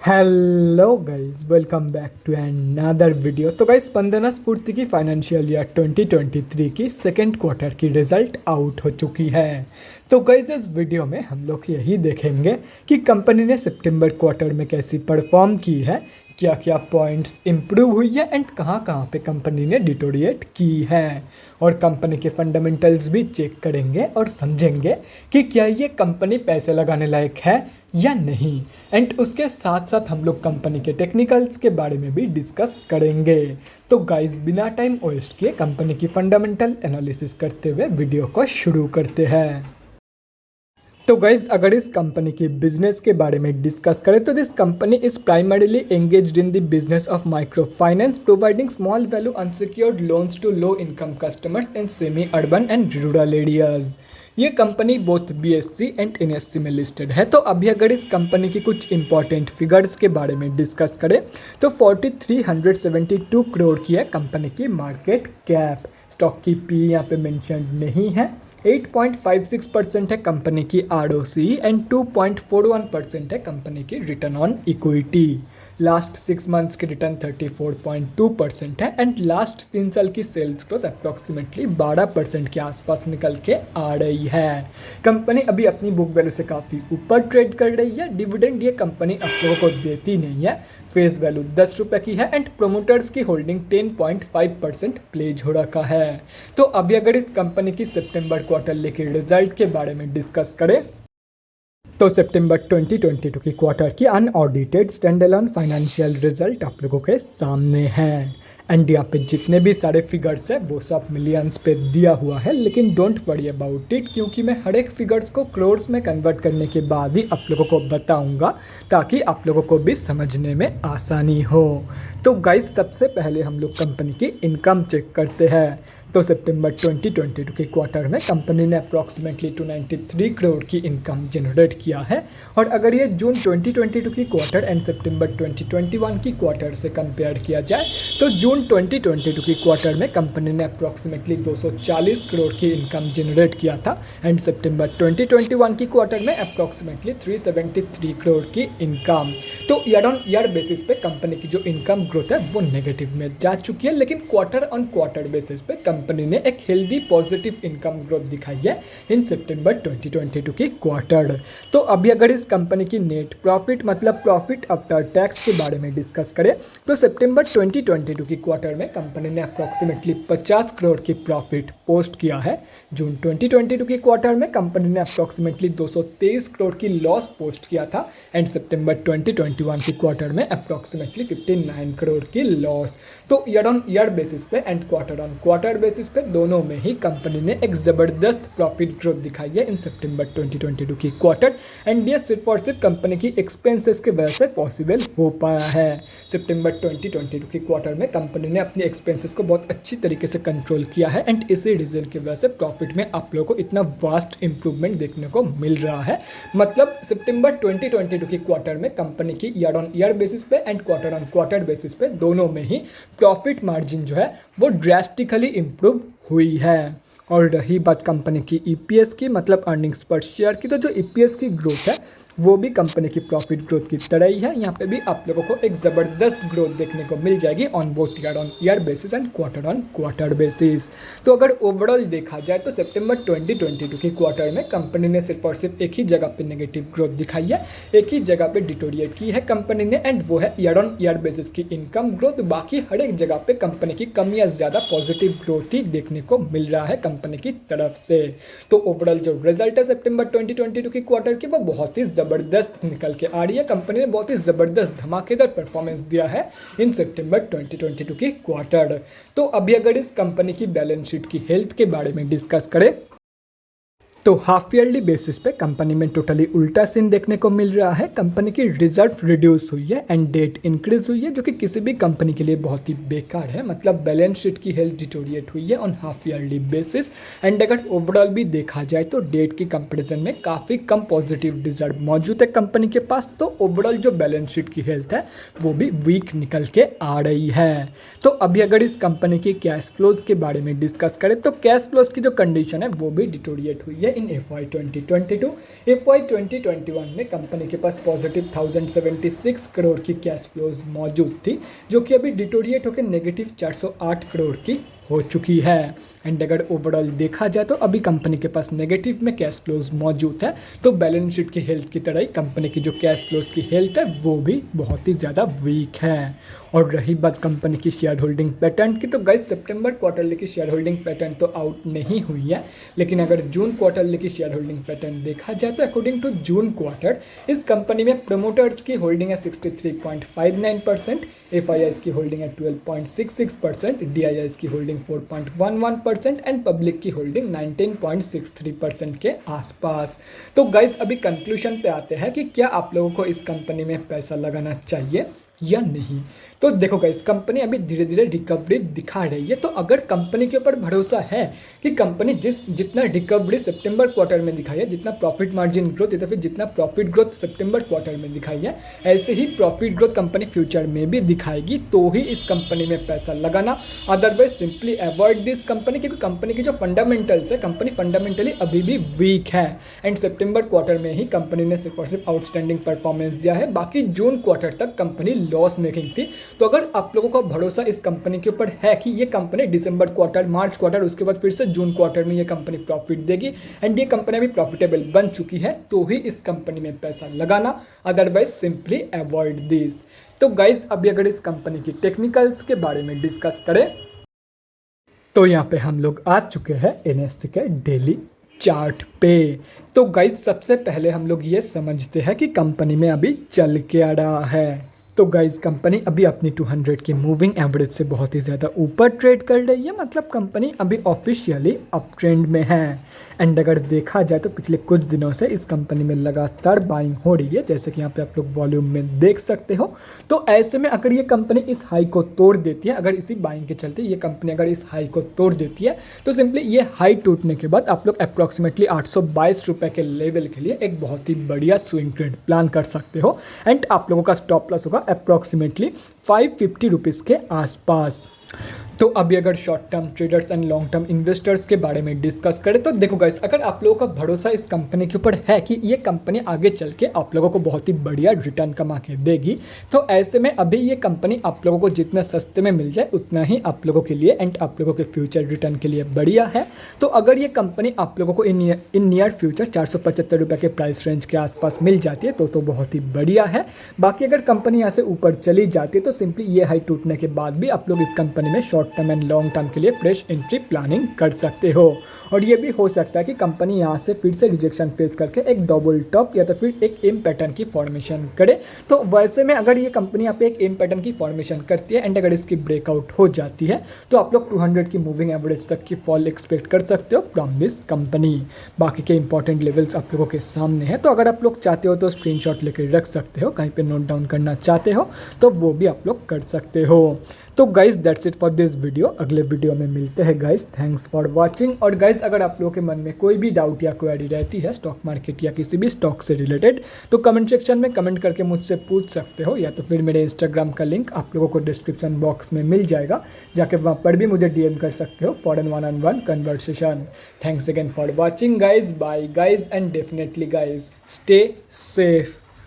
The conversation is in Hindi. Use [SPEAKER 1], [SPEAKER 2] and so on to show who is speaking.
[SPEAKER 1] Hello guys, welcome back to another video. तो गाइस, स्पंदना स्फूर्ति की फाइनेंशियल ईयर 2023 की सेकेंड क्वार्टर की रिजल्ट आउट हो चुकी है। तो गाइस, इस वीडियो में हम लोग यही देखेंगे कि कंपनी ने सितंबर क्वार्टर में कैसी परफॉर्म की है, क्या क्या पॉइंट्स इम्प्रूव हुई है एंड कहाँ कहाँ पे कंपनी ने डिटोरिएट की है, और कंपनी के फंडामेंटल्स भी चेक करेंगे और समझेंगे कि क्या ये कंपनी पैसे लगाने लायक है या नहीं। एंड उसके साथ साथ हम लोग कंपनी के टेक्निकल्स के बारे में भी डिस्कस करेंगे। तो गाइस, बिना टाइम वेस्ट किए कंपनी की फंडामेंटल एनालिसिस करते हुए वीडियो को शुरू करते हैं। तो गाइज, अगर इस कंपनी की बिजनेस के बारे में डिस्कस करें तो this company is primarily engaged in the business of micro finance, providing small value unsecured loans to low income customers in semi urban and rural areas. ये company both BSE and NSE में लिस्टेड है। तो अभी अगर इस कंपनी की कुछ इंपॉर्टेंट फिगर्स के बारे में डिस्कस करें तो 4372 करोड़ की है कंपनी की मार्केट कैप। स्टॉक की पी यहाँ पे मेंशन नहीं है। 8.56% है कंपनी की ROCE एंड 2.41% है कंपनी की return on equity. Last 6 months की रिटर्न 34.2% है एंड लास्ट 3 साल की सेल्स ग्रोथ अप्रॉक्सीमेटली 12% के आसपास निकल के आ रही है। कंपनी अभी अपनी बुक वैल्यू से काफ़ी ऊपर ट्रेड कर रही है। डिविडेंड ये कंपनी आप लोगों को देती नहीं है। फेस वैल्यू 10 रुपये की है एंड प्रोमोटर्स की होल्डिंग 10.5% प्लेज हो रखा है। तो अभी अगर इस कंपनी की सितंबर क्वार्टरली के रिजल्ट के बारे में डिस्कस करें तो सितंबर 2022 की क्वार्टर की अनऑडिटेड स्टैंडअलोन फाइनेंशियल रिजल्ट आप लोगों के सामने है। एंड यहाँ पे जितने भी सारे फिगर्स है वो सब मिलियंस पे दिया हुआ है, लेकिन डोंट वरी अबाउट इट, क्योंकि मैं हर एक फिगर्स को क्रोर्स में कन्वर्ट करने के बाद ही आप लोगों को बताऊंगा ताकि आप लोगों को भी समझने में आसानी हो। तो गाइज, सबसे पहले हम लोग कंपनी की इनकम चेक करते हैं। तो सितंबर 2022 के क्वार्टर में कंपनी ने अप्रॉक्सीमेटली 293 करोड़ की इनकम जनरेट किया है। और अगर ये जून 2022 की क्वार्टर एंड सितंबर 2021 की क्वार्टर से कंपेयर किया जाए तो जून 2022 की क्वार्टर में कंपनी ने अप्रॉक्सीमेटली 240 करोड़ की इनकम जनरेट किया था एंड सितंबर 2021 की क्वार्टर में अप्रॉक्सीमेटली 373 करोड़ की इनकम। तो ईयर ऑन ईयर बेसिस पे कंपनी की जो इनकम ग्रोथ है वो नेगेटिव में जा चुकी है, लेकिन क्वार्टर ऑन क्वार्टर बेसिस पे कंपनी ने एक हेल्दी पॉजिटिव इनकम ग्रोथ दिखाई है इन सितंबर 2022 की क्वार्टर। तो अभी अगर इस कंपनी की नेट प्रॉफिट मतलब प्रॉफिट आफ्टर टैक्स के बारे में डिस्कस करें तो सितंबर 2022 की क्वार्टर में कंपनी ने अप्रॉक्सीमेटली 50 करोड़ की प्रॉफिट पोस्ट किया है। जून 2022 की क्वार्टर में कंपनी ने अप्रॉक्सीमेटली 223 करोड़ की लॉस पोस्ट किया था एंड सितंबर 2021 की क्वार्टर में अप्रॉक्सीमेटली 59 करोड़ की लॉस। तो ईयर ऑन ईयर बेसिस पे and quarter on quarter basis पे दोनों में ही कंपनी ने एक ज़बरदस्त प्रॉफिट ग्रोथ दिखाई है इन सितंबर 2022 की क्वार्टर। एंड ये सिर्फ और सिर्फ कंपनी की एक्सपेंसेस की वजह से पॉसिबल हो पाया है। सितंबर 2022 की क्वार्टर में कंपनी ने अपनी एक्सपेंसेस को बहुत अच्छी तरीके से कंट्रोल किया है एंड इसी रीजन की वजह से प्रॉफिट में आप लोगों को इतना वास्ट इंप्रूवमेंट देखने को मिल रहा है। मतलब सितंबर 2022 की क्वार्टर में कंपनी की ईयर ऑन ईयर बेसिस पे and quarter on quarter basis पे दोनों में ही प्रॉफिट मार्जिन जो है वो ड्रास्टिकली इम्प्रूव हुई है। और रही बात कंपनी की EPS की मतलब अर्निंग्स पर शेयर की, तो जो EPS की ग्रोथ है वो भी कंपनी की प्रॉफिट ग्रोथ की तरह ही है। यहाँ पे भी आप लोगों को एक ज़बरदस्त ग्रोथ देखने को मिल जाएगी on both year on year basis and quarter on quarter basis. तो अगर ओवरऑल देखा जाए तो सितंबर 2022 की क्वार्टर में कंपनी ने सिर्फ और सिर्फ एक ही जगह पे नेगेटिव ग्रोथ दिखाई है, एक ही जगह पे डिटोरिएट की है कंपनी ने, एंड वो है ईयर ऑन ईयर बेसिस की इनकम ग्रोथ। बाकी हर एक जगह पे कंपनी की कम या ज़्यादा पॉजिटिव ग्रोथ ही देखने को मिल रहा है कंपनी की तरफ से। तो ओवरऑल जो रिजल्ट है सितंबर 2022 की क्वार्टर की वो बहुत ही ज़बरदस्त निकल के आ रही है। कंपनी ने बहुत ही ज़बरदस्त धमाकेदार परफॉर्मेंस दिया है इन सितंबर 2022 की क्वार्टर। तो अभी अगर इस कंपनी की बैलेंस शीट की हेल्थ के बारे में डिस्कस करें तो हाफ ईयरली बेसिस पे कंपनी में टोटली उल्टा सीन देखने को मिल रहा है। कंपनी की रिजर्व रिड्यूस हुई है एंड डेट इंक्रीज हुई है, जो कि किसी भी कंपनी के लिए बहुत ही बेकार है। मतलब बैलेंस शीट की हेल्थ डिटोरिएट हुई है on half yearly basis. And अगर ओवरऑल भी देखा जाए तो डेट की कंपेरिजन में काफ़ी कम पॉजिटिव रिजल्ट मौजूद है कंपनी के पास। तो ओवरऑल जो बैलेंस शीट की हेल्थ है वो भी वीक निकल के आ रही है। तो अभी अगर इस कंपनी की कैश फ्लोज के बारे में डिस्कस करें तो कैश फ्लोज की जो कंडीशन है वो भी डिटोरिएट हुई है इन FY 2022। FY 2021 में कंपनी के पास पॉजिटिव 1076 करोड़ की कैश फ्लोज मौजूद थी, जो कि अभी डिटोरिएट होकर नेगेटिव 408 करोड़ की हो चुकी है। एंड अगर ओवरऑल देखा जाए तो अभी कंपनी के पास नेगेटिव में कैश फ्लोज मौजूद है। तो बैलेंस शीट की हेल्थ की तरह ही कंपनी की जो कैश फ्लोज की हेल्थ है वो भी बहुत ही ज़्यादा वीक है। और रही बात कंपनी की शेयर होल्डिंग पैटर्न की, तो गाइस सितंबर क्वार्टरली की शेयर होल्डिंग पैटर्न तो आउट नहीं हुई है, लेकिन अगर जून क्वार्टरली की शेयर होल्डिंग पैटर्न देखा जाए तो अकॉर्डिंग टू जून क्वार्टर इस कंपनी में प्रमोटर्स की होल्डिंग है 63.59%, FIIs की होल्डिंग है 12.66%, DIIs की होल्डिंग 4.11% एंड पब्लिक की होल्डिंग 19.63% के आसपास। तो गाइज अभी कंक्लूजन पे आते हैं कि क्या आप लोगों को इस कंपनी में पैसा लगाना चाहिए या नहीं। तो देखो गाइस, कंपनी अभी धीरे धीरे रिकवरी दिखा रही है। तो अगर कंपनी के ऊपर भरोसा है कि कंपनी जितना रिकवरी सितंबर क्वार्टर में दिखाई है, जितना प्रॉफिट मार्जिन ग्रोथ या तो फिर जितना प्रॉफिट ग्रोथ सितंबर क्वार्टर में दिखाई है, ऐसे ही प्रॉफिट ग्रोथ कंपनी फ्यूचर में भी दिखाएगी, तो ही इस कंपनी में पैसा लगाना। Otherwise simply avoid this company, क्योंकि कंपनी की जो फंडामेंटल्स है, कंपनी फंडामेंटली अभी भी वीक है। एंड सितंबर क्वार्टर में ही कंपनी ने सिर्फ और सिर्फ आउटस्टैंडिंग परफॉर्मेंस दिया है, बाकी जून क्वार्टर तक कंपनी लॉस मेकिंग थी। तो अगर आप लोगों का भरोसा इस कंपनी के ऊपर है कि ये कंपनी दिसंबर क्वार्टर, मार्च क्वार्टर, उसके बाद फिर से जून क्वार्टर में ये कंपनी प्रॉफिट देगी एंड ये कंपनी अभी प्रॉफिटेबल बन चुकी है, तो ही इस कंपनी में पैसा लगाना। Otherwise simply avoid this. तो गाइज अभी अगर इस कंपनी की टेक्निकल्स के बारे में डिस्कस करें तो यहाँ पे हम लोग आ चुके हैं NSE के डेली चार्ट पे। तो गाइज सबसे पहले हम लोग ये समझते हैं कि कंपनी में अभी चल के आ रहा है। तो गाइज कंपनी अभी अपनी 200 की मूविंग एवरेज से बहुत ही ज़्यादा ऊपर ट्रेड कर रही है, मतलब कंपनी अभी ऑफिशियली अप ट्रेंड में है। एंड अगर देखा जाए तो पिछले कुछ दिनों से इस कंपनी में लगातार बाइंग हो रही है, जैसे कि यहाँ पे आप लोग वॉल्यूम में देख सकते हो। तो ऐसे में अगर ये कंपनी इस हाई को तोड़ देती है, अगर इसी बाइंग के चलते ये कंपनी अगर इस हाई को तोड़ देती है, तो सिंपली ये हाई टूटने के बाद आप लोग अप्रॉक्सीमेटली 822 रुपये के लेवल के लिए एक बहुत ही बढ़िया स्विंग ट्रेड प्लान कर सकते हो। एंड आप लोगों का स्टॉप लॉस होगा अप्रॉक्सीमेटली 550 रुपीज़ के आसपास। तो अभी अगर short term traders and long term investors के बारे में डिस्कस करें तो देखो गाइस, अगर आप लोगों का भरोसा इस कंपनी के ऊपर है कि ये कंपनी आगे चल के आप लोगों को बहुत ही बढ़िया रिटर्न कमा के देगी, तो ऐसे में अभी ये कंपनी आप लोगों को जितना सस्ते में मिल जाए उतना ही आप लोगों के लिए एंड आप लोगों के फ्यूचर रिटर्न के लिए बढ़िया है। तो अगर ये कंपनी आप लोगों को इन नियर फ्यूचर 475 रुपये के प्राइस रेंज के आसपास मिल जाती है तो बहुत ही बढ़िया है। बाकी अगर कंपनी यहाँ से ऊपर चली जाती है तो सिंपली ये हाई टूटने के बाद भी आप लोग इस कंपनी में short term and long term के लिए फ्रेश एंट्री प्लानिंग कर सकते हो। और ये भी हो सकता है कि कंपनी यहाँ से फिर से रिजेक्शन फेस करके एक डबल टॉप या तो फिर एक एम पैटर्न की फॉर्मेशन करे। तो वैसे में अगर ये कंपनी यहाँ पे एक एम पैटर्न की फॉर्मेशन करती है एंड अगर इसकी ब्रेकआउट हो जाती है तो आप लोग 200 की मूविंग एवरेज तक की फॉल एक्सपेक्ट कर सकते हो फ्रॉम दिस कंपनी। बाकी के इंपॉर्टेंट लेवल्स आप लोगों के सामने हैं, तो अगर आप लोग चाहते हो तो स्क्रीनशॉट लेकर रख सकते हो, कहीं पे नोट डाउन करना चाहते हो तो वो भी आप लोग कर सकते हो। तो guys that's it for this video. अगले वीडियो में मिलते हैं गाइज। Thanks for watching. और गाइज अगर आप लोगों के मन में कोई भी डाउट या क्वेरी रहती है स्टॉक मार्केट या किसी भी स्टॉक से रिलेटेड, तो कमेंट सेक्शन में कमेंट करके मुझसे पूछ सकते हो, या तो फिर मेरे इंस्टाग्राम का लिंक आप लोगों को डिस्क्रिप्शन बॉक्स में मिल जाएगा, जाके वहाँ पर भी मुझे DM कर सकते हो for an 1-on-1 conversation. Thanks again for watching guys. Bye guys and definitely guys stay safe.